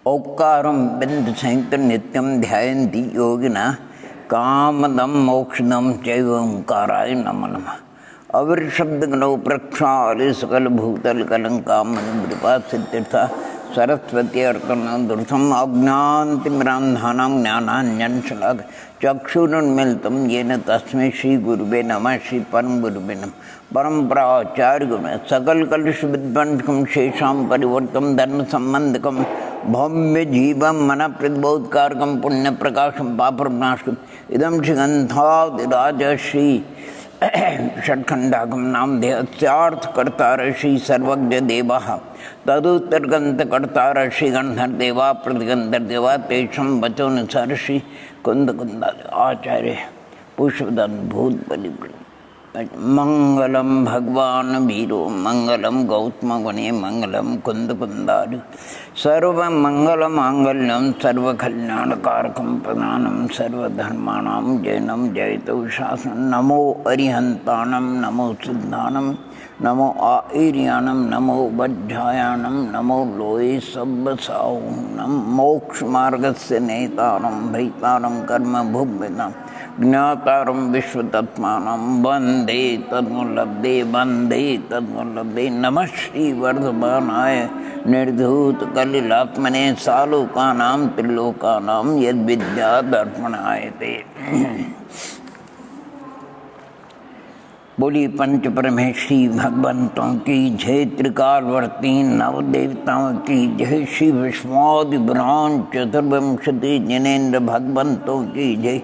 ओंकारं बिंद संयुक्त नित्यं ध्यायन्ति योगिनः कामदं मोक्षदं चैव ओंकाराय नमो नमः। अविर्शब्द गणो प्रक्षाले सकल भूतल कलंकामनुपा सिद्धिर्थ सरस्वती अर्तनदुर्थम अज्ञानतिमिरान्धानां ज्ञानाञ्जनशलाकया चक्षुरुन्मीलितं येन तस्मै श्री गुरुवे नमः। श्री परम गुरुवे नमः। परम्पराचार्य गुण सकल कलुष विध्वंसकं शेषां परिवर्तम धर्म संबंधकम भव्य जीवम मन प्रतिबोधकारकम पुण्य प्रकाशम पापनाशकम इदम श्रीगंधादिराज श्री षट्खंडागम नाम देहस्यार्थ कर्ता ऋषि सर्वज्ञ देवा तदुत्तरगंत कर्ता ऋषि गंधर देवा प्रतिगंधर देवा तेषम वचोनुसार ऋषि कुंद कुंदा आचार्य पुष्पदन भूत बलि मंगलम भगवान वीरो मंगलम गौतम गणे मंगलम कुंद कुंदार सर्व मंगल मांगल्यम सर्व कल्याण कारकम प्रधानम सर्वधर्माणां जैनम जयतो शासन। नमो अरिहंताणम नमो सिद्धानम नमो आईर्यानम नमो वज्रायानम नमो लोये सब्बसाहूनम मोक्ष मार्गस्य नेतारं भैतारं कर्म भुव्यतां ज्ञातारं विश्वतत्मानं वन्दे तन्मुलब्धे नमः श्री वर्धमानाय निर्धूत कलिलात्मने सालोकानां त्रिलोकानां यद्विद्यादर्पणाय ते। बोली पंच परमेश्वरी भगवंतों की जय, त्रिकालवर्ती नवदेवताओं की जय, श्री विष्णुआदि ब्रह्मांड चतुर्विंशति जिनेन्द्र भगवंतों की जय,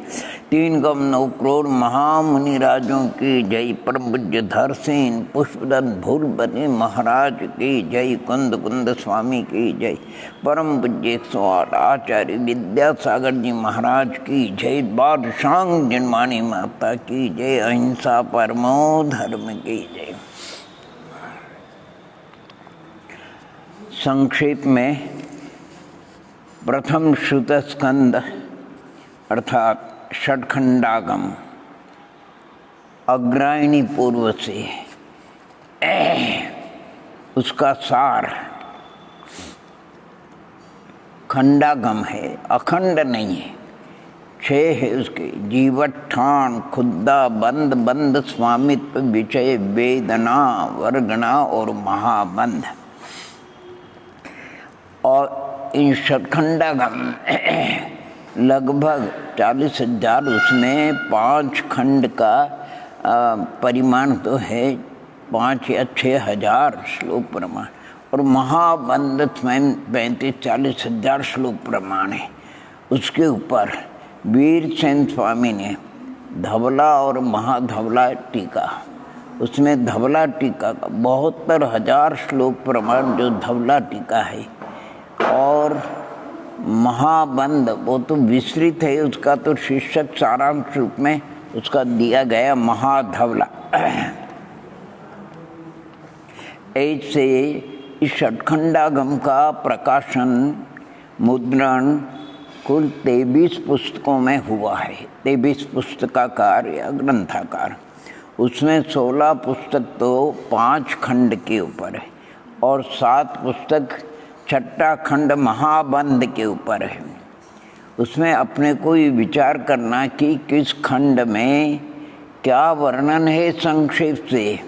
3 करोड़ 9 करोड़ महामुनि राजों की जय, परम पूज्य धरसेन पुष्पदत्त भूलबनी महाराज की जय, कुंद कुंद स्वामी की जय, परम पूज्य 108 आचार्य विद्यासागर जी महाराज की जय, बादशांग जन्मानी माता की जय, अहिंसा परमो धर्म की जय। संक्षेप में प्रथम श्रुत स्कंद अर्थात षट्खंडागम अग्रायणी पूर्व से उसका सार खंडागम है, अखंड नहीं है। 6 है उसके, जीवठान खुद्दा बंद बंद स्वामित्व विषय वेदना वर्गणा और महाबंध। और इन षट्खंडागम लगभग 40,000, उसमें 5 खंड का परिमाण तो है, 5 या 6,000 श्लोक प्रमाण, और महाबंध स्वयं 35-40,000 श्लोक प्रमाण है। उसके ऊपर वीरसेन स्वामी ने धवला और महाधवला टीका, उसमें धवला टीका का 72,000 श्लोक प्रमाण जो धवला टीका है, और महाबंध वो तो विस्तृत है, उसका तो शीर्षक सारांश रूप में उसका दिया गया महाधवला। ऐसे इस षट्खंडागम का प्रकाशन मुद्रण कुल 23 पुस्तकों में हुआ है। 23 पुस्तकाकार या ग्रंथाकार, उसमें 16 पुस्तक तो 5 खंड के ऊपर है, और 7 पुस्तक 6ठा खंड महाबंध के ऊपर है। उसमें अपने को ये विचार करना कि किस खंड में क्या वर्णन है संक्षेप से,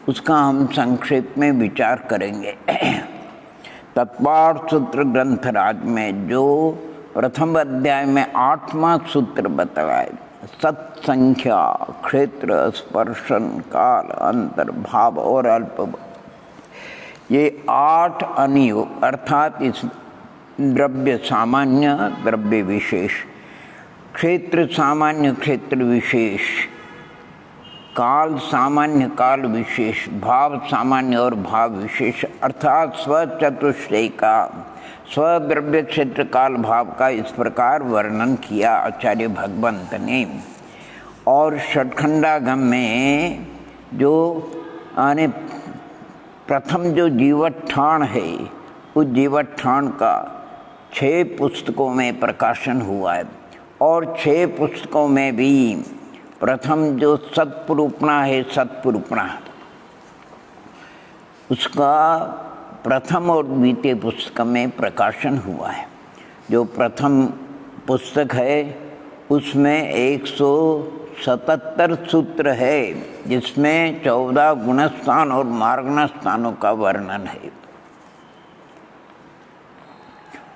उसका हम संक्षेप में विचार करेंगे। तत्पाठ सूत्र ग्रंथराज में जो प्रथम अध्याय में 8वां सूत्र बताया, सत्संख्या क्षेत्र स्पर्शन काल अंतर भाव और अल्प, ये 8 अनियोग अर्थात इस द्रव्य सामान्य द्रव्य विशेष, क्षेत्र सामान्य क्षेत्र विशेष, काल सामान्य काल विशेष, भाव सामान्य और भाव विशेष, अर्थात स्वचतुष्टय का स्वद्रव्य क्षेत्र काल भाव का इस प्रकार वर्णन किया आचार्य भगवंत ने। और षट्खंडागम में जो आने प्रथम जो जीवठान है, उस जीवठान का 6 पुस्तकों में प्रकाशन हुआ है, और 6 पुस्तकों में भी प्रथम जो सत्पुरुषणा है, सत्पुरुषणा उसका प्रथम और द्वितीय पुस्तक में प्रकाशन हुआ है। जो प्रथम पुस्तक है उसमें 177 सूत्र है, जिसमें 14 गुणस्थान और मार्गस्थानों का वर्णन है।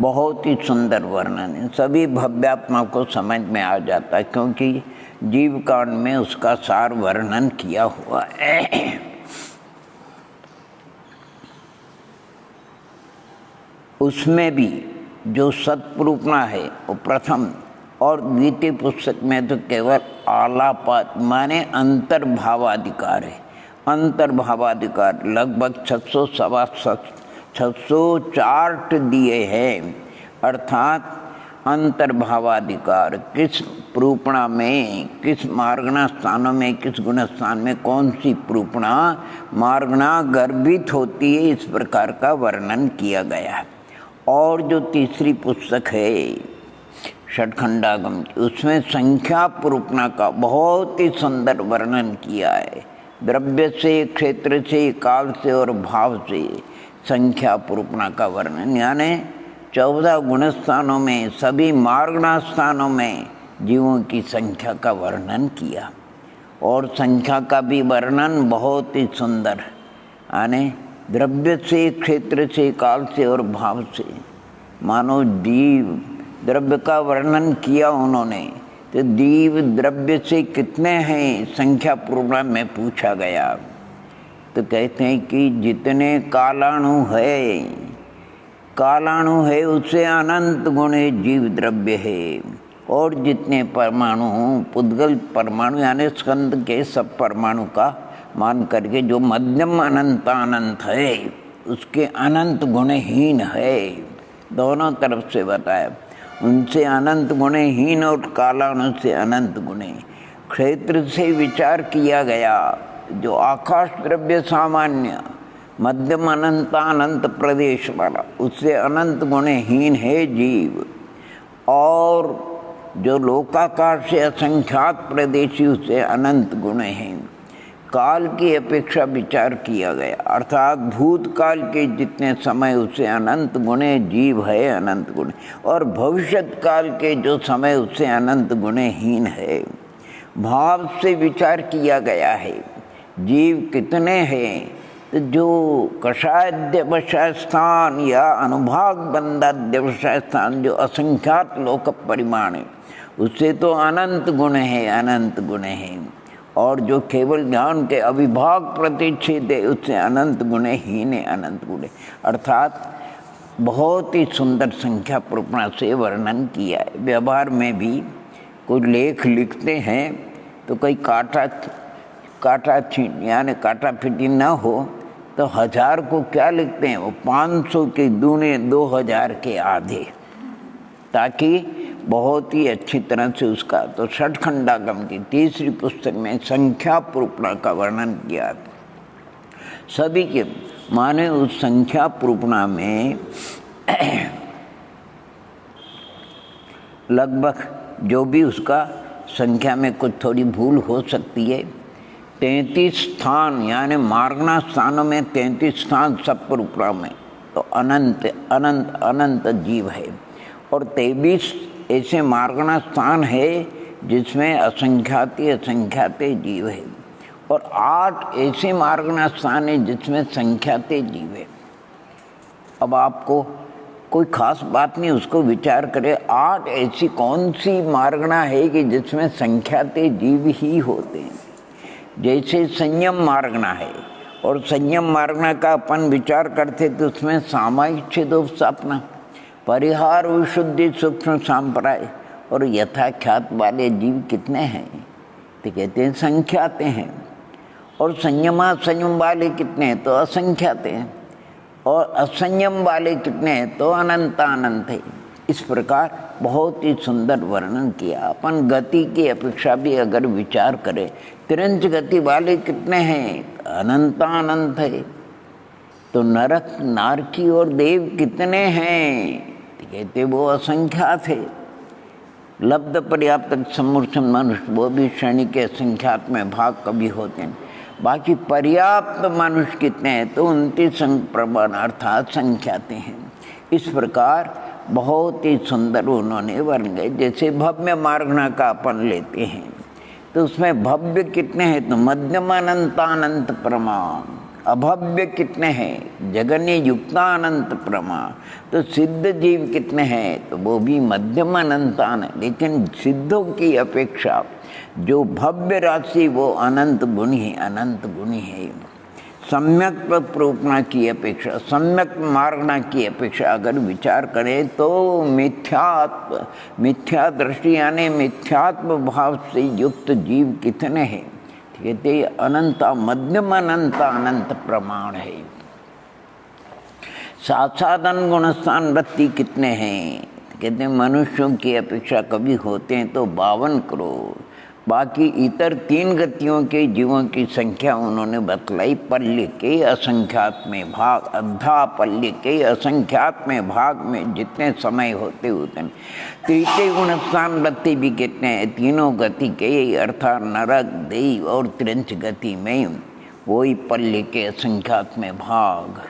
बहुत ही सुंदर वर्णन है, सभी भव्यात्मा को समझ में आ जाता है, क्योंकि जीव कांड में उसका सार वर्णन किया हुआ है। उसमें भी जो सत्पुरुषना है वो प्रथम और द्वितीय पुस्तक में तो केवल आलापात माने अंतर्भावाधिकार है। अंतर्भावाधिकार लगभग 600 चार्ट दिए हैं, अर्थात अंतर्भावाधिकार किस प्रूपणा में, किस मार्गणा स्थानों में, किस गुणस्थान में कौन सी प्रूपणा मार्गणा गर्भित होती है, इस प्रकार का वर्णन किया गया है। और जो तीसरी पुस्तक है षटखंडागम, उसमें संख्या प्रूपणा का बहुत ही सुंदर वर्णन किया है। द्रव्य से, क्षेत्र से, काल से और भाव से संख्या प्रूपणा का वर्णन, यानी 14 गुणस्थानों में, सभी मार्गणा स्थानों में जीवों की संख्या का वर्णन किया। और संख्या का भी वर्णन बहुत ही सुंदर, यानी द्रव्य से, क्षेत्र से, काल से और भाव से। मानो जीव द्रव्य का वर्णन किया उन्होंने, तो जीव द्रव्य से कितने हैं संख्या प्रोग्राम में पूछा गया, तो कहते हैं कि जितने कालाणु है उससे अनंत गुणे जीव द्रव्य है। और जितने परमाणु, पुद्गल परमाणु यानी स्कंद के सब परमाणु का मान करके जो मध्यम अनंत है उसके अनंत गुणहीन है। दोनों तरफ से बताया, उनसे अनंत गुणहीन और कालाणु से अनंत गुणे। क्षेत्र से विचार किया गया, जो आकाश द्रव्य सामान्य मध्यम अनंत प्रदेश वाला, उससे अनंत गुणहीन है जीव। और जो लोकाकार से असंख्यात प्रदेशी, उससे अनंत गुणहीन। काल की अपेक्षा विचार किया गया, अर्थात भूतकाल के जितने समय उससे अनंत गुणे जीव है, अनंत गुणे। और भविष्यत काल के जो समय उससे अनंत गुणहीन है। भाव से विचार किया गया है, जीव कितने हैं, तो जो कषायध्यवसाय स्थान या अनुभाग बंधाध्यवसाय स्थान जो असंख्यात लोक परिमाण है, उससे तो अनंत गुण है, अनंत गुण है। और जो केवल ज्ञान के अविभाग प्रतिच्छेद है, उससे अनंत गुणहीन है, अनंत गुण। अर्थात बहुत ही सुंदर संख्या प्रूपणा से वर्णन किया है। व्यवहार में भी कोई लेख लिखते हैं तो कोई काटा छीन यानी काटा फिटी न हो तो 1000 को क्या लिखते हैं, वो 500 के दूने 2000 के आधे, ताकि बहुत ही अच्छी तरह से उसका। तो षटखंडागम की तीसरी पुस्तक में संख्या प्रूपणा का वर्णन किया। सभी के माने उस संख्या प्रूपणा में लगभग जो भी उसका संख्या में कुछ थोड़ी भूल हो सकती है, 33 स्थान यानी मार्गणा स्थानों में 33 स्थान सब प्रूपणा में तो अनंत अनंत अनंत जीव है। और 23 ऐसे मार्गणा स्थान है जिसमें असंख्याते जीव है। और 8 ऐसे मार्गणा स्थान है जिसमें संख्याते जीव है। अब आपको कोई खास बात नहीं, उसको विचार करें, 8 ऐसी कौन सी मार्गणा है कि जिसमें संख्याते जीव ही होते हैं। जैसे संयम मार्गणा है, और संयम मार्गणा का अपन विचार करते तो उसमें सामायिक छिदोपस्थापना, परिहार, विशुद्धि, सूक्ष्म सांप्राय और यथाख्यात वाले जीव कितने हैं, तो कहते हैं संख्याते हैं। और संयम वाले कितने हैं, तो असंख्याते हैं। और असंयम वाले कितने हैं, तो अनंत है। इस प्रकार बहुत ही सुंदर वर्णन किया। अपन गति की अपेक्षा भी अगर विचार करें, तिरंज गति वाले कितने हैं, अनंत है। तो नरक, नारकी और देव कितने हैं, कहते वो असंख्यात है। लब्ध पर्याप्त समूर्छन मनुष्य, वो भी श्रेणी के संख्यात में भाग कभी होते हैं। बाकी पर्याप्त मनुष्य कितने हैं, तो 29 संप्रबन अर्थात संख्याते हैं। इस प्रकार बहुत ही सुंदर उन्होंने वर्णन किया। जैसे भव्य मार्गना का अपन लेते हैं तो उसमें भव्य कितने हैं तो मध्यम अनंतानंत प्रमाण, अभव्य कितने हैं जगन्य युक्तानंत प्रमाण। तो सिद्ध जीव कितने हैं तो वो भी मध्यम अनंतान, लेकिन सिद्धों की अपेक्षा जो भव्य राशि वो अनंत गुणी है, अनंत गुणी है। सम्यक प्रोपणा की अपेक्षा, सम्यक मार्गना की अपेक्षा अगर विचार करें तो मिथ्या दृष्टि यानी मिथ्यात्म भाव से युक्त जीव कितने हैं, कहते अनंत, मध्यम अनंत अनंत प्रमाण है। साधन गुणस्थान वृत्ति कितने हैं, कहते मनुष्यों की अपेक्षा कभी होते हैं तो 52 करोड़। बाकी इतर 3 गतियों के जीवों की संख्या उन्होंने बतलाई। पल्य के असंख्यात में भाग, अद्धा पल्य के असंख्यात में भाग में जितने समय होते उतने। तृतीय गुणस्थान वृत्ति भी कितने हैं, तीनों गति के अर्थात नरक, दैव और त्रिंच गति में वही पल्य के असंख्यात में भाग।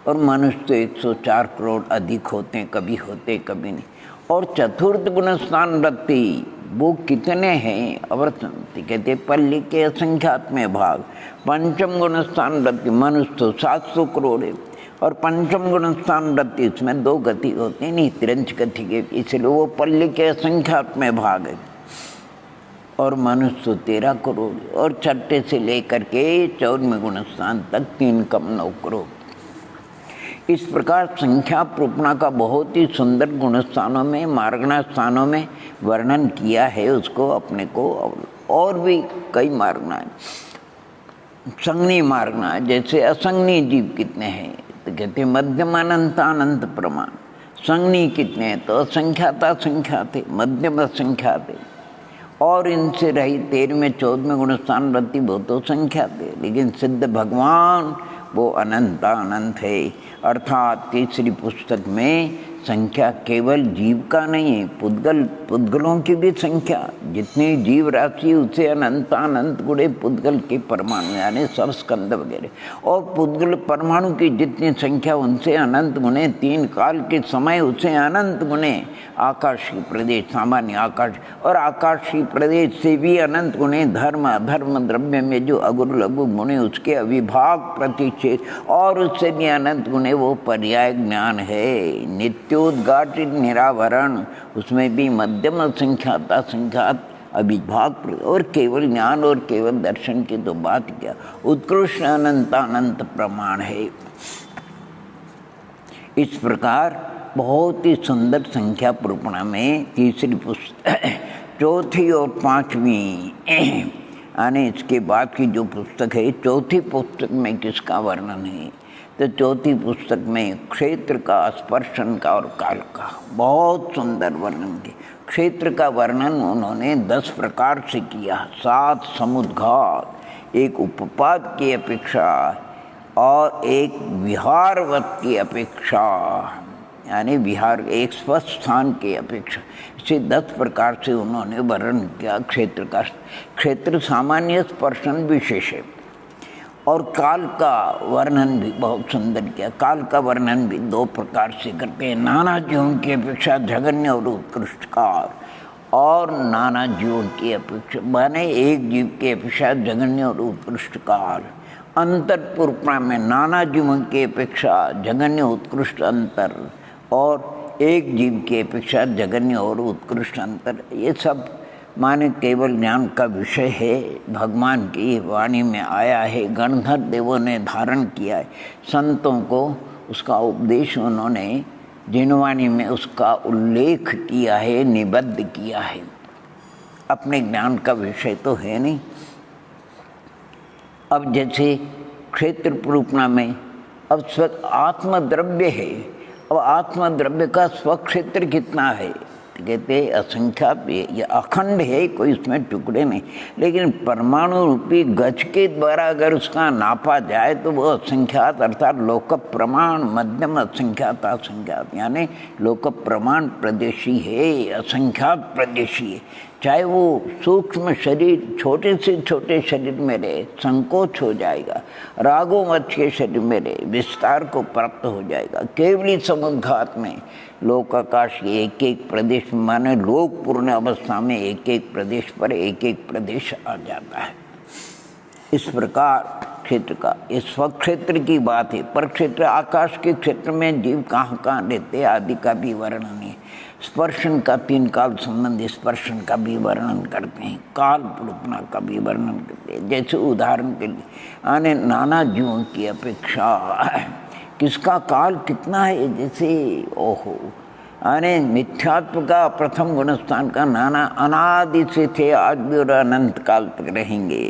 और मनुष्य तो 104 करोड़ अधिक होते हैं, कभी होते कभी नहीं। और चतुर्थ गुणस्थान वृत्ति वो कितने हैं अवर्तंती, कहते पल्ली के असंख्यात में भाग। पंचम गुणस्थान वृत्ति मनुष्य तो 700 करोड़ है, और पंचम गुणस्थान वृत्ति इसमें 2 गति होती नहीं, त्रिंच गति के, इसलिए वो पल्ली के असंख्यात में भाग है। और मनुष्य तो 13 करोड़, और छठे से लेकर के 14वें गुणस्थान तक 3 कम 9 करोड़। इस प्रकार संख्या प्रोपणा का बहुत ही सुंदर गुण स्थानों में, मार्गना स्थानों में वर्णन किया है उसको अपने को। और भी कई मार्गना है, संज्ञी मार्गना, जैसे असंज्ञी जीव कितने हैं तो कहते मध्यम अनंत अनंत प्रमाण। संज्ञी कितने हैं तो असंख्यात असंख्यात है, मध्यम असंख्यात है। और इनसे रही 13वें 14वें गुणस्थान वृत्ति वो तो संख्यात है, लेकिन सिद्ध भगवान वो अनंत अनंत है। अर्थात तीसरी पुस्तक में संख्या केवल जीव का नहीं है, पुद्गलों की भी संख्या, जितनी जीव राशि उसे अनंत अनंत गुणे पुद्गल के परमाणु यानी सब स्कंद वगैरह। और पुद्गल परमाणु की जितनी संख्या उनसे अनंत गुणे, 3 काल के समय उसे अनंत गुणे आकाशीय प्रदेश, सामान्य आकाश और आकाशीय प्रदेश से भी अनंत गुणे धर्म अधर्म द्रव्य में जो अगुरु लघु गुणे उसके अविभाग प्रतिच्छेद और उससे भी अनंत गुणे वो पर्याय ज्ञान है। नित्योद्घाटित निरावरण उसमें भी मध्यम असंख्यात असंख्यात अविभाग और केवल ज्ञान और केवल दर्शन की तो बात क्या, उत्कृष्ट अनंत अनंत प्रमाण है। इस प्रकार बहुत ही सुंदर संख्या प्रोपणा में तीसरी पुस्तक, चौथी और 5वीं यानी इसके बाद की जो पुस्तक है, चौथी पुस्तक में किसका वर्णन है तो चौथी पुस्तक में क्षेत्र का, स्पर्शन का और काल का बहुत सुंदर वर्णन किया। क्षेत्र का वर्णन उन्होंने 10 प्रकार से किया, 7 समुद्घात, एक उपपाद की अपेक्षा और एक विहारवत की अपेक्षा यानी विहार एक स्वस्थ स्थान की अपेक्षा, इसे 10 प्रकार से उन्होंने वर्णन किया क्षेत्र का। क्षेत्र सामान्य, स्पर्शन विशेष है। और काल का वर्णन भी बहुत सुंदर किया। काल का वर्णन भी 2 प्रकार से करते हैं, नाना जीवों की अपेक्षा जघन्य और उत्कृष्ट काल, और नाना जीवों की अपेक्षा माने एक जीव की अपेक्षा जघन्य और उत्कृष्ट काल। अंतर पूर्णा में नाना जीवों की अपेक्षा जघन्य उत्कृष्ट अंतर, और एक जीव की अपेक्षा जघन्य और उत्कृष्ट अंतर। ये सब माने केवल ज्ञान का विषय है, भगवान की वाणी में आया है, गणधर देवों ने धारण किया है, संतों को उसका उपदेश उन्होंने जिनवाणी में उसका उल्लेख किया है, निबद्ध किया है। अपने ज्ञान का विषय तो है नहीं। अब जैसे क्षेत्र प्रूपणा में अब आत्मद्रव्य है, अब आत्मद्रव्य का स्वक्षेत्र कितना है कहते असंख्यात, ये अखंड है, कोई उसमें टुकड़े नहीं। लेकिन परमाणु रूपी गज के द्वारा अगर उसका नापा जाए तो वो असंख्यात, अर्थात लोक प्रमाण मध्यम असंख्यात असंख्यात, यानी लोक प्रमाण प्रदेशी है, असंख्यात प्रदेशी है। चाहे वो सूक्ष्म शरीर, छोटे से छोटे शरीर में रहे, संकोच हो जाएगा, रागोमच के शरीर में रहे, विस्तार को प्राप्त हो जाएगा। केवली समुद्घात में लोक आकाश के एक एक प्रदेश, माने लोक पूर्ण अवस्था में एक एक प्रदेश पर एक एक प्रदेश आ जाता है। इस प्रकार क्षेत्र का, ये स्वक्षेत्र की बात है। पर क्षेत्र, आकाश के क्षेत्र में जीव कहाँ कहाँ रहते आदि का भी वर्णन है। स्पर्शन का 3 काल संबंधी स्पर्शन का भी वर्णन करते हैं, काल रूपना का भी वर्णन करते हैं। जैसे उदाहरण के लिए आने नाना जीवों की अपेक्षा किसका काल कितना है, जैसे ओहो आने मिथ्यात्व का प्रथम गुणस्थान का नाना अनादि से थे, आज भी और अनंत काल तक रहेंगे।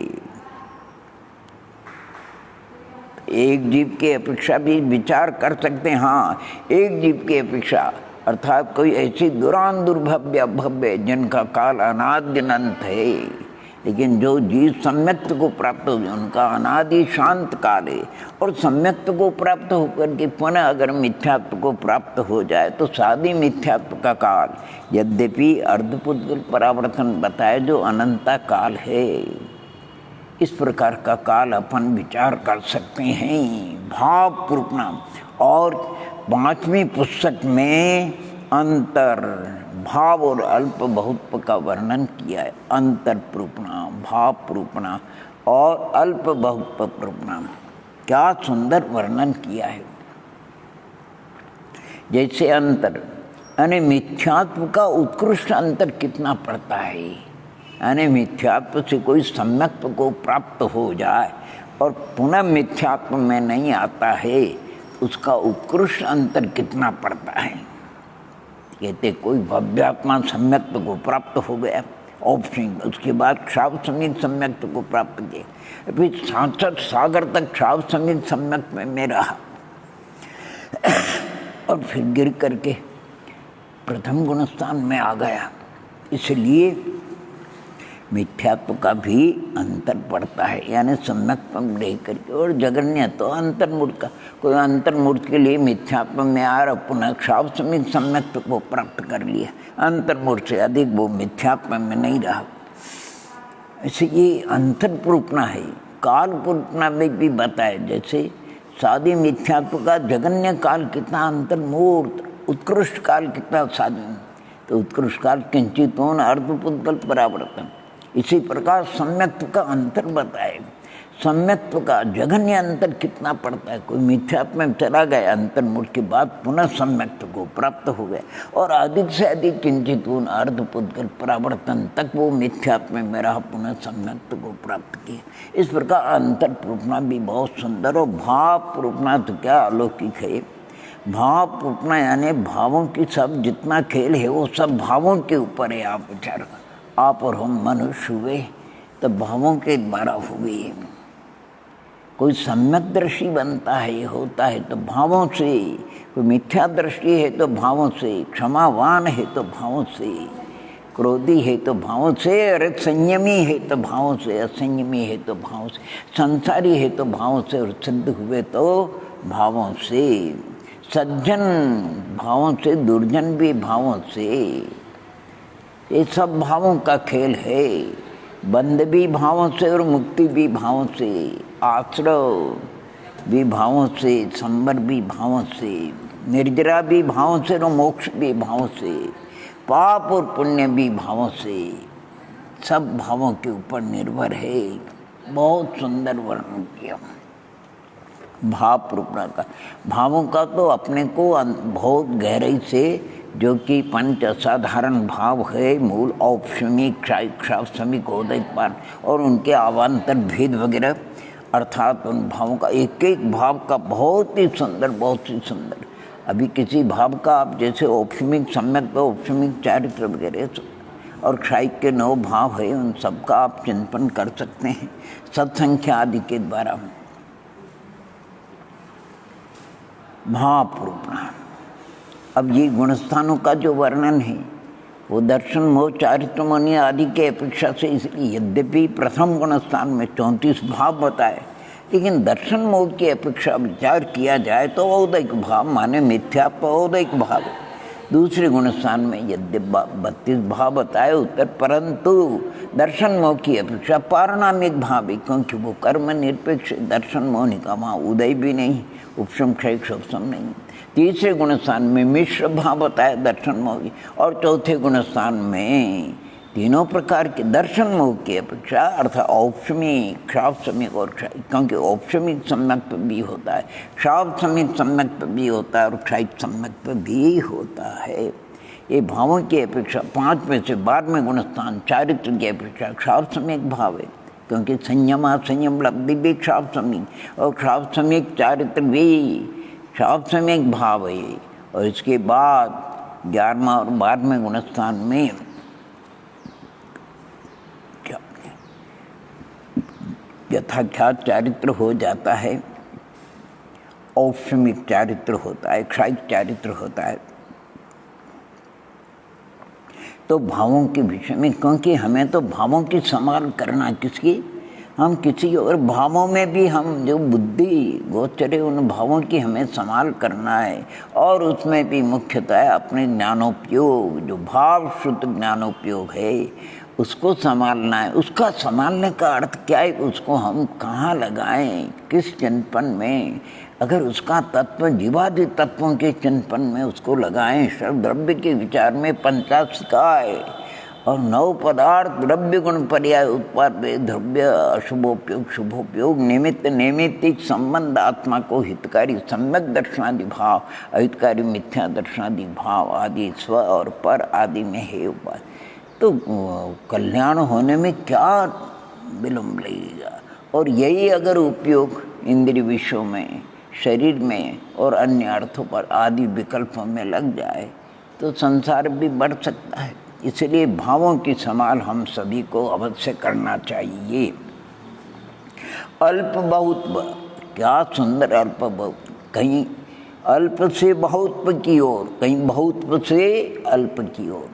एक जीव की अपेक्षा भी विचार कर सकते हैं। हाँ, एक जीव की अपेक्षा, अर्थात कोई ऐसी दुरान दुर्भव्य भव्य जिनका काल अनादि अनंत है, लेकिन जो जीव सम्यक्त को प्राप्त हो गए उनका अनादि शांत काल है। और सम्यक्त को प्राप्त होकर के पुनः अगर मिथ्यात्व को प्राप्त हो जाए तो सादी मिथ्यात्व का काल, यद्यपि अर्धपुद्गल परावर्तन बताए जो अनंता काल है, इस प्रकार का काल अपन विचार कर सकते हैं भाव पूर्वक। और 5वीं पुस्तक में अंतर भाव और अल्प बहुत का वर्णन किया है। अंतर प्रूपणा, भाव प्रूपणा और अल्प बहुत प्रूपणा, क्या सुंदर वर्णन किया है। जैसे अंतर यानी मिथ्यात्व का उत्कृष्ट अंतर कितना पड़ता है, यानी मिथ्यात्व से कोई सम्यक्त्व को प्राप्त हो जाए और पुनः मिथ्यात्व में नहीं आता है, उसका उत्कृष्ट अंतर कितना पड़ता है। कहते कोई भव्यात्मा सम्यक्त्व को प्राप्त हो गया औपनिक, उसके बाद क्षाव समित सम्यक्त्व को प्राप्त किया, फिर साक्षात सागर तक क्षाव समित सम्यक्त्व में रहा और फिर गिर करके प्रथम गुणस्थान में आ गया। इसलिए मिथ्यात्व का भी अंतर पड़ता है, यानी सम्यक्त्व रह करके। और जगन्य तो अंतर्मूर्त का, कोई अंतर्मूर्त के लिए मिथ्यात्व में आ रहा पुनः क्षाव समित सम्यक्त्व को प्राप्त कर लिया, अंतर्मूर्त से अधिक वो मिथ्यात्व में नहीं रहा। ऐसे ये अंतर्पूर्णा है। काल पूर्णा में भी बताया, जैसे सादी मिथ्यात्व का जगन्य काल कितना अंतर्मूर्त, उत्कृष्ट काल कितना साधन, तो उत्कृष्ट काल किंचित अर्धपुद्गल परावर्तन। इसी प्रकार सम्यक्त्व का अंतर बताए, सम्यक्त्व का जघन्य अंतर कितना पड़ता है। कोई मिथ्यात्व में चला गया अंतर्मूर्त के बाद पुनः सम्यक्त्व को प्राप्त हो गया और अधिक से अधिक किंचित अर्धपुद्गल परावर्तन तक वो मिथ्यात्व में रहा, पुनः सम्यक्त्व को प्राप्त किया। इस प्रकार अंतर प्रूपणा भी बहुत सुंदर। और भाव प्रूपणा तो क्या अलौकिक है। भाव प्रूपणा यानी भावों की सब जितना खेल है वो सब भावों के ऊपर है। आप विचार, आप और हम मनुष्य हुए तो भावों के द्वारा हुए। कोई सम्यक दृष्टि बनता है, होता है तो भावों से, कोई मिथ्या दृष्टि है तो भावों से, क्षमावान है तो भावों से, क्रोधी है तो भावों से, अरे संयमी है तो भावों से, असंयमी है तो भावों से, संसारी है तो भावों से, और सिद्ध हुए तो भावों से, सज्जन भावों से, दुर्जन भी भावों से। ये सब भावों का खेल है। बंध भी भावों से और मुक्ति भी भावों से, आश्रय भी भावों से, संबर भी भावों से, निर्जरा भी भावों से और मोक्ष भी भावों से, पाप और पुण्य भी भावों से, सब भावों के ऊपर निर्भर है। बहुत सुंदर वर्णन किया भाव रूपना का। भावों का तो अपने को बहुत गहराई से, जो कि पंच असाधारण भाव है, मूल, औपशमिक, क्षावसमिक, उदयपान और उनके अवान्तर भेद वगैरह, अर्थात उन भावों का एक एक भाव का बहुत ही सुंदर, बहुत ही सुंदर। अभी किसी भाव का आप जैसे औपशमिक, सम्यक, औपशमिक, चारित्र वगैरह और क्षायिक के 9 भाव है, उन सबका आप चिंतन कर सकते हैं सत्संख्या आदि के द्वारा। भाव रूपना। अब ये गुणस्थानों का जो वर्णन है वो दर्शन मोह चारित्र मनि आदि के अपेक्षा से, इसलिए यद्यपि प्रथम गुण स्थान में 34 भाव बताए, लेकिन दर्शन मोह की अपेक्षा विचार किया जाए तो औदैक भाव माने मिथ्या औदैक भाव। दूसरे गुण स्थान में यद्यप 32 भाव बताए उत्तर, परंतु दर्शन मोह की अपेक्षा पारणामिक भाव है, क्योंकि वो कर्म निरपेक्ष दर्शन मोह निका, वहाँ उदय भी नहीं, उपशम क्षय क्षोभम नहीं। तीसरे गुण स्थान में मिश्र भाव बताया दर्शन मोह की, और चौथे गुण स्थान में तीनों प्रकार के दर्शन मोह की अपेक्षा अर्थात औपशमिक, क्षावसमिक और क्योंकि औपशमिक सम्यक पे भी होता है, क्षावसमिक सम्यक पे भी होता है और क्षायिक सम्यक पे भी होता है। ये भावों की अपेक्षा 5 में से 12वें गुण स्थान चारित्र की अपेक्षा क्षावसमिक भाव है, क्योंकि संयम संयम लब्धि भी क्षावसमिक और क्षावसमिक चारित्र भी क्षावसमिक भाव है। और इसके बाद 11वां और 12वें गुण स्थान में यथाख्यात चारित्र हो जाता है, औपशमिक चारित्र होता है, क्षायिक चारित्र होता है। तो भावों के विषय में, क्योंकि हमें तो भावों की संभाल करना किसकी, हम किसी और भावों में भी हम जो बुद्धि गोचरे उन भावों की हमें संभाल करना है, और उसमें भी मुख्यतः अपने ज्ञानोपयोग जो भाव शुद्ध ज्ञानोपयोग है उसको संभालना है। उसका संभालने का अर्थ क्या है, उसको हम कहाँ लगाएं, किस चिंतन में, अगर उसका तत्व जीवादि तत्वों के चिंतन में उसको लगाएं, शब्द द्रव्य के विचार में पंचाशिकाय और 9 पदार्थ द्रव्य गुण पर्याय उत्पाद द्रव्य अशुभोपयोग शुभोपयोग निमित्त नैमित्तिक संबंध आत्मा को हितकारी सम्यक दर्शनादि भाव अहितकारी मिथ्या दर्शनादि भाव आदि स्व और पर आदि में है उपाय। तो कल्याण होने में क्या विलम्ब लगेगा, और यही अगर उपयोग इंद्रिय विषयों में, शरीर में और अन्य अर्थों पर आदि विकल्पों में लग जाए तो संसार भी बढ़ सकता है। इसलिए भावों की संभाल हम सभी को अवश्य करना चाहिए। अल्प बहुत, क्या सुंदर अल्प बहुत, कहीं अल्प से बहुत की ओर, कहीं बहुत से अल्प की ओर,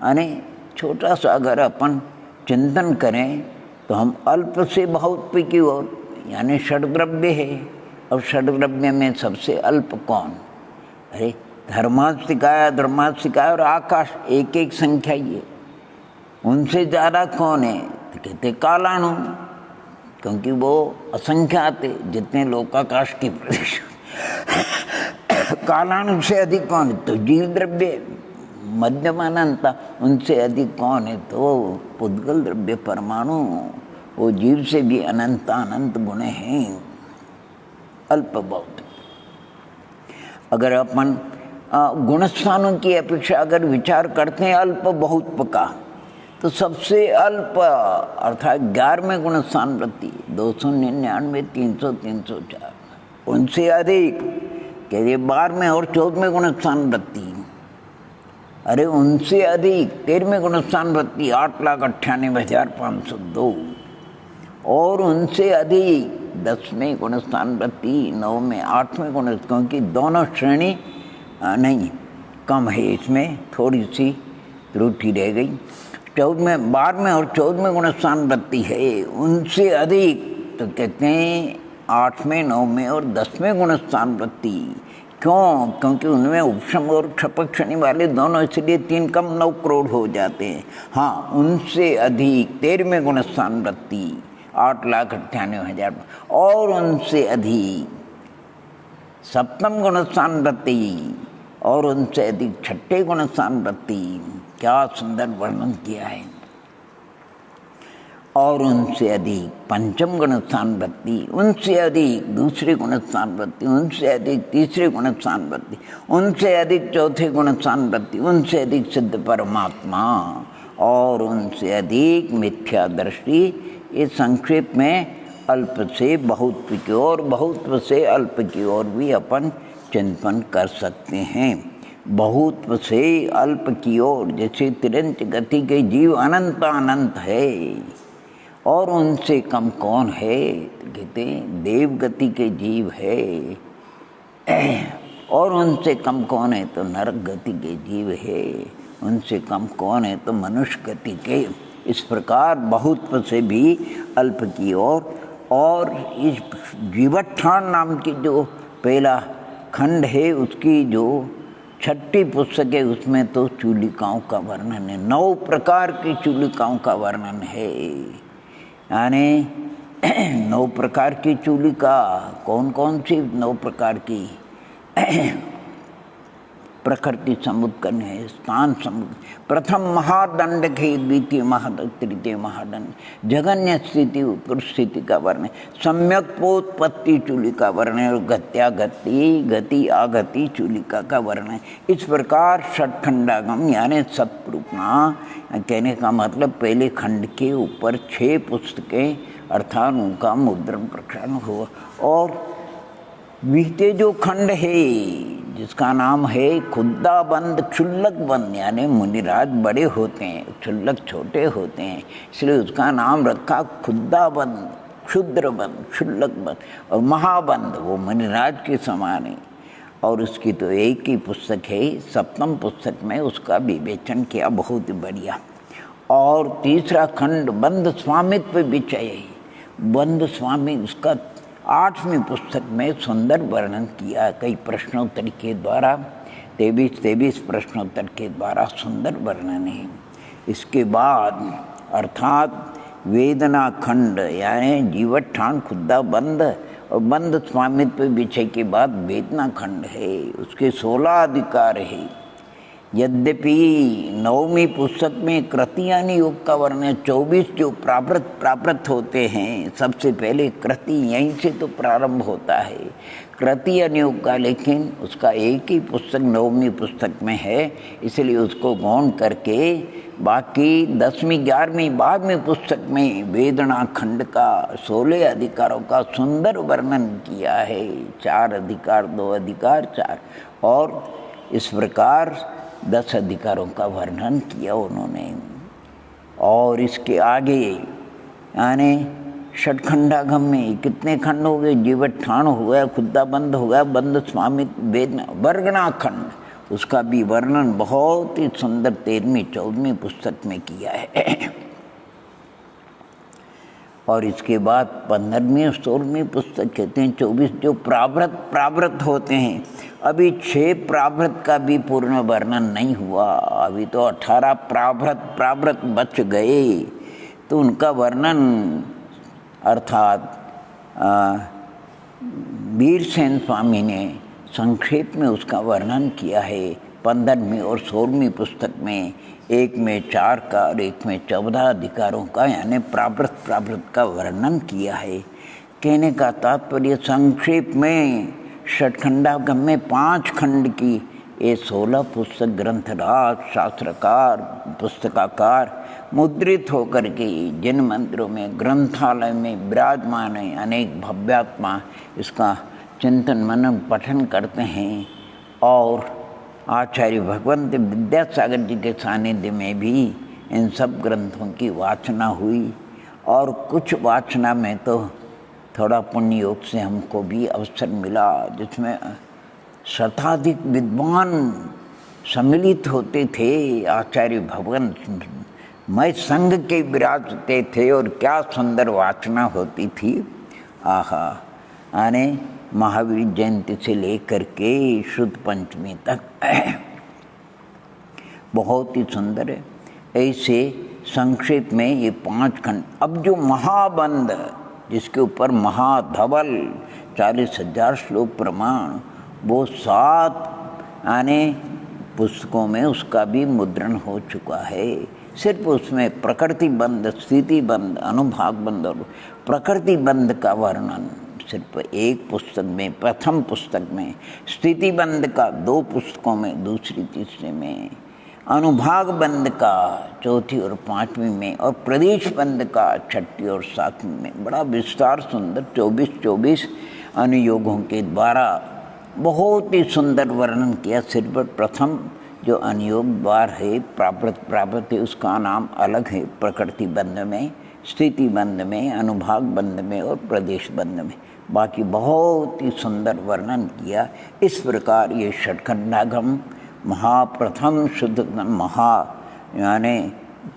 यानी छोटा सा अगर अपन चिंतन करें तो हम अल्प से बहुत की ओर, यानी षड्द्रव्य है, और षड्द्रव्य में सबसे अल्प कौन, अरे धर्मास्तिकाय और आकाश एक एक संख्या ही है, उनसे ज़्यादा कौन है तो कहते कालाणु, क्योंकि वो असंख्यात है, जितने लोकाकाश की प्रदेश कालाणु से अधिक कौन है तो जीव द्रव्य, मध्यमानंता उनसे अधिक कौन है तो पुद्गल द्रव्य परमाणु, वो जीव से भी अनंत अनंत गुण हैं। अल्प बहुत, अगर अपन गुणस्थानों की अपेक्षा अगर विचार करते हैं अल्प बहुत का, तो सबसे अल्प अर्थात 11वें गुणस्थान वृत्ति 299, 300, 304, उनसे अधिक कह 12वें और 14वें गुणस्थान वृत्ति, अरे उनसे अधिक 13वें गुणस्थान वृत्ति 8,98,502, और उनसे अधिक 10वें गुणस्थान वृत्ति 9वें 8वें गुण, क्योंकि दोनों श्रेणी नहीं कम है, इसमें थोड़ी सी त्रुटि रह गई। 12वें और 14वें गुणस्थान वृत्ति है, उनसे अधिक तो कहते हैं 8वें 9वें और 10वें गुणस्थान वृत्ति। क्यों, क्योंकि उनमें उपशम और क्षपक शनि वाले दोनों, इसलिए 3 कम 9 करोड़ हो जाते हैं। हाँ, उनसे अधिक 13वें गुणस्थान वृत्ति 8,98,000, और उनसे अधिक 7वें गुणस्थान वृत्ति, और उनसे अधिक 6ठे गुणस्थान वृत्ति। क्या सुंदर वर्णन किया है। और उनसे अधिक 5वें गुणस्थान वृत्ति, उनसे अधिक 2रे गुणस्थान वृत्ति, उनसे अधिक 3रे गुणस्थान वृत्ति, उनसे अधिक 4थे गुणस्थान वृत्ति, उनसे अधिक सिद्ध परमात्मा, और उनसे अधिक मिथ्या दृष्टि। ये संक्षेप में अल्प से बहुत की ओर, बहुत से अल्प की ओर भी अपन चिंतन कर सकते हैं। बहुत से अल्प की ओर, जैसे तिरंच गति के जीव अनंत अनंत है, और उनसे कम कौन है कहते देव गति के जीव है, और उनसे कम कौन है तो नरक गति के जीव है, उनसे कम कौन है तो मनुष्य गति के। इस प्रकार बहुत से भी अल्प की ओर। और इस जीवत्थान नाम की जो पहला खंड है उसकी जो 6ठी पुस्तक है उसमें तो चूलिकाओं का वर्णन है। 9 प्रकार की चूलिकाओं का वर्णन है। यानी 9 प्रकार की चूलिका कौन कौन सी 9 प्रकार की? प्रकृति समुत्कर्ण है, स्थान समुद्र, प्रथम महादंड के, द्वितीय महादंड, तृतीय महादंड, जगन्य स्थिति उत्तर स्थिति का वर्ण, सम्यक पोत्पत्ति चूलिका वर्ण और गत्यागति गति आगति चूलिका का वर्ण है। इस प्रकार षटखंडागम यानी सतरूपना कहने का मतलब पहले खंड के ऊपर 6 पुस्तकें अर्थात उनका मुद्रण प्रकरण हुआ। और बीते जो खंड है जिसका नाम है खुद्दा बंद क्षुल्लक बंद, यानी मुनिराज बड़े होते हैं, क्षुल्लक छोटे होते हैं, इसलिए उसका नाम रखा खुद्दा बंद, क्षुद्र बंद, क्षुल्लक बंद। और महाबंद वो मुनिराज के समान है। और उसकी तो एक ही पुस्तक है, 7म पुस्तक में उसका विवेचन किया बहुत बढ़िया। और तीसरा खंड बंद स्वामित्व विषय है। बंद स्वामी उसका 8वीं पुस्तक में सुंदर वर्णन किया कई प्रश्नोत्तर के द्वारा, 23 प्रश्नोत्तर के द्वारा सुंदर वर्णन है। इसके बाद अर्थात वेदना खंड यानी जीवत्थान खुद्दा बंद और बंद स्वामित्व विषय के बाद वेदना खंड है, उसके 16 अधिकार है। यद्यपि 9वीं पुस्तक में कृति अनुयोग का वर्णन 24 जो प्रावृत्त होते हैं, सबसे पहले कृति यहीं से तो प्रारंभ होता है कृति अनुयोग का, लेकिन उसका एक ही पुस्तक 9वीं पुस्तक में है, इसलिए उसको गौण करके बाकी 10वीं 11वीं 12वीं पुस्तक में वेदना खंड का 16 अधिकारों का सुंदर वर्णन किया है। 4 अधिकार 2 अधिकार 4 और इस प्रकार 10 अधिकारों का वर्णन किया उन्होंने। और इसके आगे यानी षटखंडागम में कितने खंड हो गए? जीवत्थान हो गया, खुद्दा बंद हो गया, बंद स्वामित्व, वेदना, वर्गणा खंड, उसका भी वर्णन बहुत ही सुंदर 13वीं 14वीं पुस्तक में किया है। और इसके बाद 15वीं और 16वीं पुस्तक कहते हैं 24 जो प्रावृत्त होते हैं। अभी 6 प्रावृत्त का भी पूर्ण वर्णन नहीं हुआ, अभी तो 18 प्रावृत्त बच गए, तो उनका वर्णन अर्थात वीरसेन स्वामी ने संक्षेप में उसका वर्णन किया है 15वीं और 16वीं पुस्तक में। एक में 4 का और एक में 14 अधिकारों का यानी प्रावृत्त का वर्णन किया है। कहने का तात्पर्य संक्षेप में षटखंडागम में 5 खंड की ये 16 पुस्तक ग्रंथराज शास्त्रकार पुस्तकाकार मुद्रित होकर के जिन मंदिरों में ग्रंथालय में विराजमान है, अनेक भव्यात्मा इसका चिंतन मनन पठन करते हैं। और आचार्य भगवंत विद्यासागर जी के सानिध्य में भी इन सब ग्रंथों की वाचना हुई। और कुछ वाचना में तो थोड़ा पुण्य योग से हमको भी अवसर मिला, जिसमें शताधिक विद्वान सम्मिलित होते थे। आचार्य भगवंत मैं संघ के विराजते थे और क्या सुंदर वाचना होती थी। आहा, आने महावीर जयंती से लेकर के शुद्ध पंचमी तक बहुत ही सुंदर है। ऐसे संक्षेप में ये 5 खंड। अब जो महाबंध जिसके ऊपर महाधवल 40,000 श्लोक प्रमाण, वो 7 आने पुस्तकों में उसका भी मुद्रण हो चुका है। सिर्फ उसमें प्रकृति बंध, स्थिति बंध, अनुभाग बंध और प्रकृति बंध का वर्णन सिर्फ एक पुस्तक में, प्रथम पुस्तक में, स्थिति बंध का 2 पुस्तकों में, दूसरी तीसरे में, अनुभाग बंध का 4थी और 5वीं में, और प्रदेश बंध का 6ठी और 7वीं में बड़ा विस्तार सुंदर 24 अनुयोगों के द्वारा बहुत ही सुंदर वर्णन किया। सिर्फ प्रथम जो अनुयोग द्वार है प्रावृत्त है, उसका नाम अलग है प्रकृति बंध में, स्थिति बंध में, अनुभाग बंध में और प्रदेश बंध में। बाकी बहुत ही सुंदर वर्णन किया। इस प्रकार ये षटखंडागम महाप्रथम शुद्ध महा यानी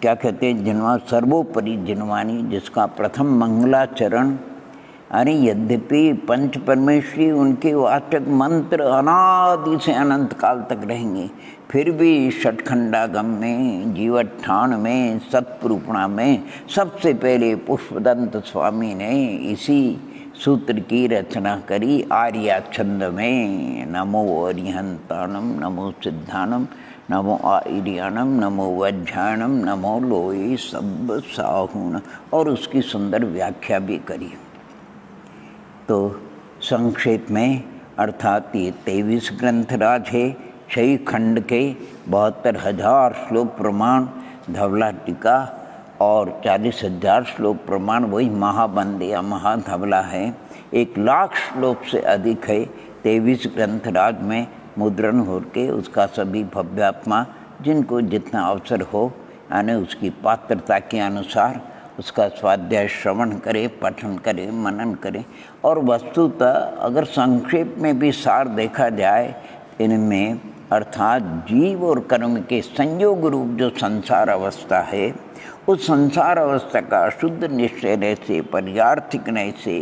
क्या कहते हैं, जिन्वा सर्वोपरि जिन्वानी, जिसका प्रथम मंगलाचरण। अरे यद्यपि पंच परमेश्वरी उनके वाचक मंत्र अनादि से अनंत काल तक रहेंगे, फिर भी षटखंडागम में, जीवठान में, सत्पुरुषणा में सबसे पहले पुष्पदंत स्वामी ने इसी सूत्र की रचना करी आर्या छंद में। नमो अरिहंताणम, नमो सिद्धानम, नमो आर्याणम, नमो वज्रायणम, नमो लोये सब साहून, और उसकी सुंदर व्याख्या भी करी। तो संक्षेप में अर्थात ये 23 ग्रंथराज है, 6 खंड के 72,000 श्लोक प्रमाण धवला टीका और 40,000 श्लोक प्रमाण वही महाबंद या महाधवला है। 1,00,000 श्लोक से अधिक है 23 ग्रंथराज में मुद्रण हो के, उसका सभी भव्यात्मा जिनको जितना अवसर हो यानी उसकी पात्रता के अनुसार उसका स्वाध्याय श्रवण करे, पठन करे, मनन करे। और वस्तुतः अगर संक्षेप में भी सार देखा जाए इनमें, अर्थात जीव और कर्म के संयोग रूप जो संसार अवस्था है, उस संसार अवस्था का शुद्ध निश्चय से, पर्यार्थिक नहीं से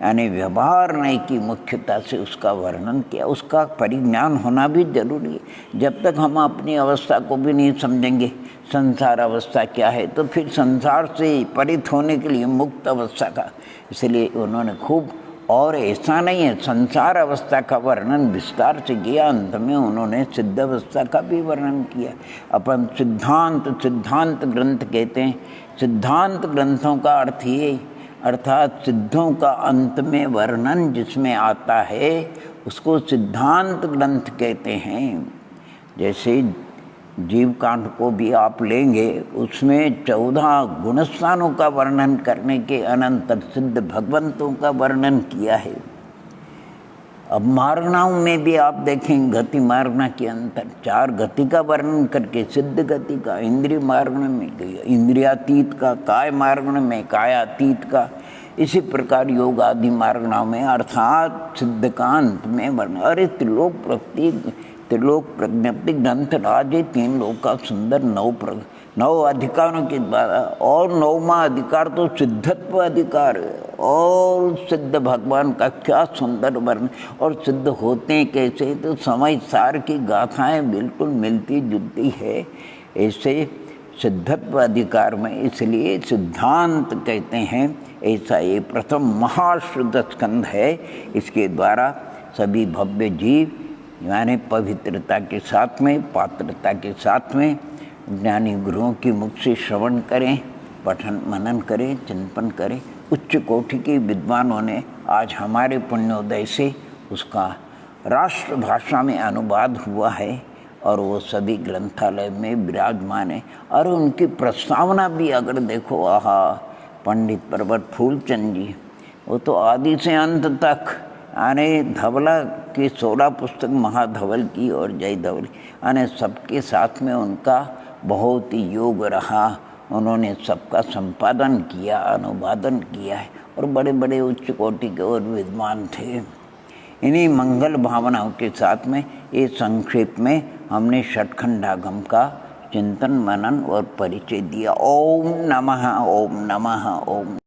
यानी व्यवहार नहीं की मुख्यता से उसका वर्णन किया। उसका परिज्ञान होना भी जरूरी है। जब तक हम अपनी अवस्था को भी नहीं समझेंगे संसार अवस्था क्या है, तो फिर संसार से परित होने के लिए मुक्त अवस्था का, इसलिए उन्होंने खूब, और ऐसा नहीं है संसार अवस्था का वर्णन विस्तार से किया, अंत में उन्होंने सिद्ध अवस्था का भी वर्णन किया। अपन सिद्धांत ग्रंथ कहते हैं। सिद्धांत ग्रंथों का अर्थ ये, अर्थात सिद्धों का अंत में वर्णन जिसमें आता है उसको सिद्धांत ग्रंथ कहते हैं। जैसे जीव कांड को भी आप लेंगे, उसमें 14 गुणस्थानों का वर्णन करने के अनंतर सिद्ध भगवंतों का वर्णन किया है। अब मार्गणाओं में भी आप देखें, गति मार्गना के अंतर 4 गति का वर्णन करके, सिद्ध गति का इंद्रिय मार्गण में, इंद्रियातीत का काय मार्गण में, कायातीत का, इसी प्रकार योग आदि मार्गणाओं में, अर्थात सिद्ध का अंत में वर्णन। अरे त्रिलोक प्रज्ञप्ति ग्रंथ राज 3 लोक का सुंदर 9 अधिकारों के द्वारा, और 9वां अधिकार तो सिद्धत्व अधिकार, और सिद्ध भगवान का क्या सुंदर वर्णन, और सिद्ध होते हैं कैसे, तो समय सार की गाथाएं बिल्कुल मिलती जुलती है ऐसे सिद्धत्व अधिकार में, इसलिए सिद्धांत कहते हैं। ऐसा ये प्रथम महाशुद्ध स्कंध है। इसके द्वारा सभी भव्य जीव यानी पवित्रता के साथ में, पात्रता के साथ में ज्ञानी गुरुओं की मुख से श्रवण करें, पठन मनन करें, चिंतन करें। उच्च कोटि के विद्वानों ने आज हमारे पुण्योदय से उसका राष्ट्रभाषा में अनुवाद हुआ है, और वो सभी ग्रंथालय में विराजमान है। और उनकी प्रस्तावना भी अगर देखो, आहा, पंडित पर्वत फूलचंद जी, वो तो आदि से अंत तक यानी धवला की 16 पुस्तक महाधवल की और जय धवल यानी सबके साथ में उनका बहुत ही योग रहा। उन्होंने सबका संपादन किया, अनुवादन किया है, और बड़े बड़े उच्च कोटि के और विद्वान थे। इन्हीं मंगल भावनाओं के साथ में ये संक्षेप में हमने षटखंडागम का चिंतन मनन और परिचय दिया। ओम नमः, ओम नमः, ओम।